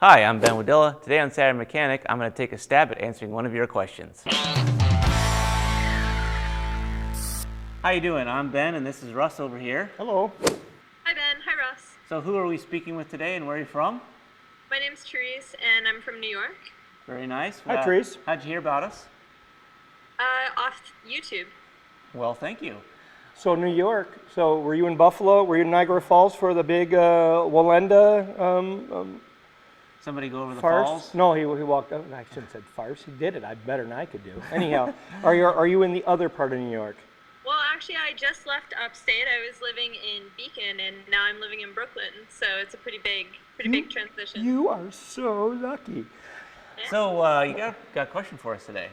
Hi, I'm Ben Wojdyla. Today on Saturday Mechanic, I'm going to take a stab at answering one of your questions. How you doing? I'm Ben, and this is Russ over here. Hello. Hi Ben, hi Russ. So who are we speaking with today, and where are you from? My name's Theresa, and I'm from New York. Very nice. Hi, Therese. How'd you hear about us? Off YouTube. Well, thank you. So New York. So were you in Buffalo? Were you in Niagara Falls for the big Walenda Somebody go over the farce? falls? No, he walked up. I shouldn't have said farce. He did it. Better than I could do. Anyhow, are you in the other part of New York? Well, actually, I just left upstate. I was living in Beacon, and now I'm living in Brooklyn. So it's a pretty big transition. You are so lucky. Yeah. So you got a question for us today.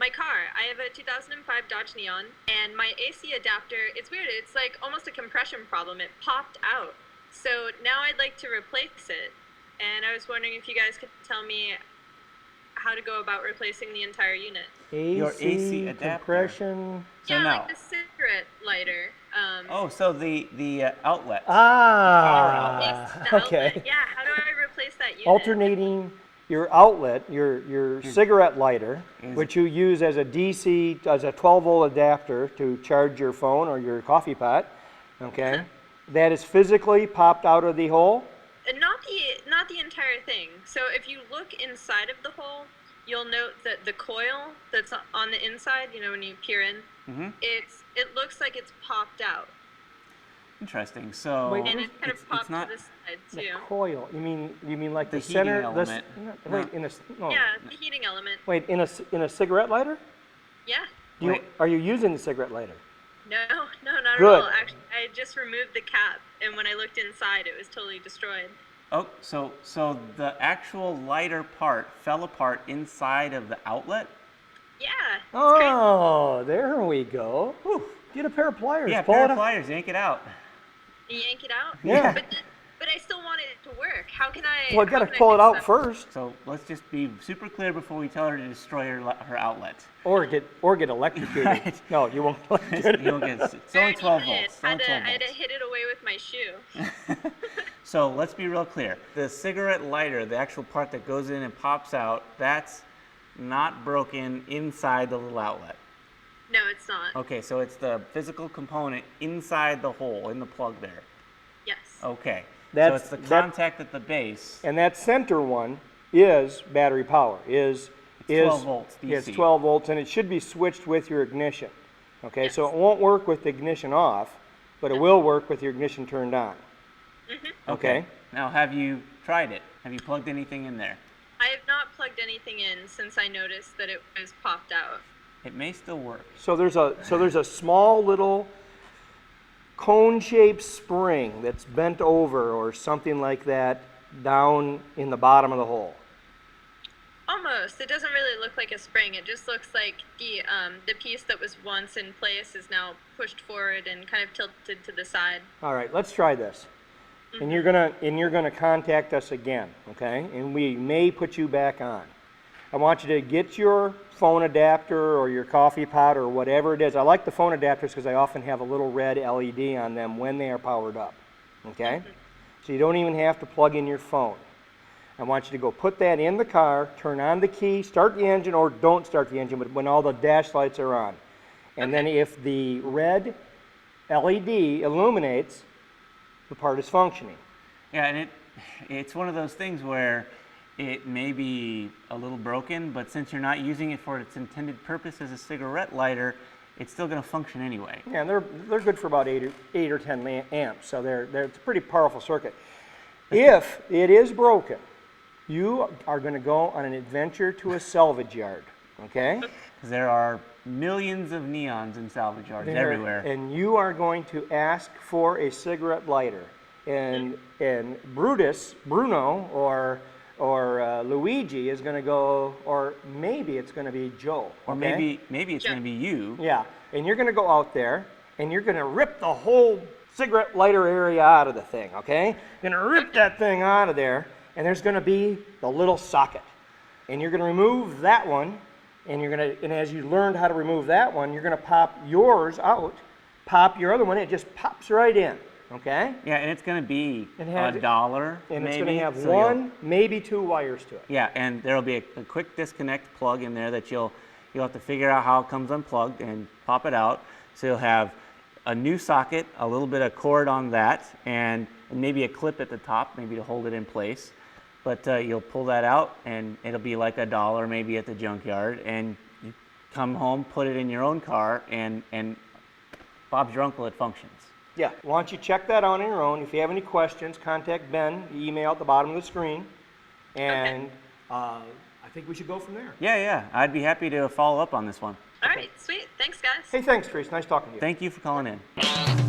My car. I have a 2005 Dodge Neon, and my AC adapter. It's weird. It's like almost a compression problem. It popped out. So now I'd like to replace it. And I was wondering if you guys could tell me how to go about replacing the entire unit. Your AC adapter. Compression. So yeah, now, like the cigarette lighter. so the outlet. Ah. It's the Okay. outlet. Yeah, how do I replace that unit? Alternating your outlet, your cigarette lighter, which you use as a DC, as a 12-volt adapter to charge your phone or your coffee pot, okay? That is physically popped out of the hole? Not the entire thing. So if you look inside of the hole, you'll note that the coil that's on the inside, you know, when you peer in, it looks like it's popped out. Interesting. So Wait, And it kind of popped not to the side The too. coil. You mean like The the center? heating element. Wait, no. Yeah, the heating element. Wait, in a cigarette lighter? Yeah. Are you using the cigarette lighter? No, not Good. at all. Actually, I just removed the cap, and when I looked inside, it was totally destroyed. Oh, so the actual lighter part fell apart inside of the outlet? Yeah. It's Oh, there we go. Whew. Get a pair of pliers. Yeah, pull pair it of up. pliers, yank it out. You yank it out? Yeah. But I still want it to work. How can I? Well, I how gotta can I pull it fix out that? first, So let's just be super clear before we tell her to destroy her outlet. or get electrocuted. Right. No, you won't get it. You don't get it's I only already 12 did. volts. It's only 12 I had to volts. hit it away with my shoe. So let's be real clear. The cigarette lighter, the actual part that goes in and pops out, that's not broken inside the little outlet. No, it's not. Okay, so it's the physical component inside the hole, in the plug there. Yes. Okay. That's- so it's the that- contact at the base. And that center one is battery power. Is 12 volts Yeah, it's DC. 12 volts, and it should be switched with your ignition. Okay, so it won't work with the ignition off, but it will work with your ignition turned on. Okay. Now, have you tried it? Have you plugged anything in there? I have not plugged anything in since I noticed that it was popped out. It may still work. So there's a small little cone-shaped spring that's bent over or something like that down in the bottom of the hole. Almost. It doesn't really look like a spring. It just looks like the piece that was once in place is now pushed forward and kind of tilted to the side. All right, let's try this. And you're gonna contact us again, okay? And we may put you back on. I want you to get your phone adapter or your coffee pot or whatever it is. I like the phone adapters because I often have a little red LED on them when they are powered up, okay? So you don't even have to plug in your phone. I want you to go put that in the car, turn on the key, start the engine, or don't start the engine, but when all the dash lights are on. And then if the red LED illuminates, the part is functioning. Yeah, and it's one of those things where it may be a little broken, but since you're not using it for its intended purpose as a cigarette lighter, it's still going to function anyway. Yeah, and they're good for about 8 or 10 amps, so it's a pretty powerful circuit. If it is broken, you are going to go on an adventure to a salvage yard, okay? There are millions of neons in salvage yards everywhere. And you are going to ask for a cigarette lighter. And Bruno, or Luigi is going to go, or maybe it's going to be Joe. Or okay? maybe it's going to be you. Yeah, and you're going to go out there, and you're going to rip the whole cigarette lighter area out of the thing, okay? You're going to rip that thing out of there, and there's going to be the little socket. And you're going to remove that one, and as you learned how to remove that one, you're going to pop yours out, pop your other one, it just pops right in. okay? Yeah, and it's going to be It has- $1 And maybe. it's going to have so you'll- one, maybe 2 wires to it. Yeah, and there'll be a quick disconnect plug in there that you'll have to figure out how it comes unplugged and pop it out. So you'll have a new socket, a little bit of cord on that, and maybe a clip at the top, maybe to hold it in place. But you'll pull that out, and it'll be like $1 maybe at the junkyard, and you come home, put it in your own car, and Bob's your uncle, it functions. Yeah, why don't you check that out on your own. If you have any questions, contact Ben, the email at the bottom of the screen, and I think we should go from there. Yeah, I'd be happy to follow up on this one. All right, sweet. Thanks, guys. Hey, thanks, Theresa. Nice talking to you. Thank you for calling in.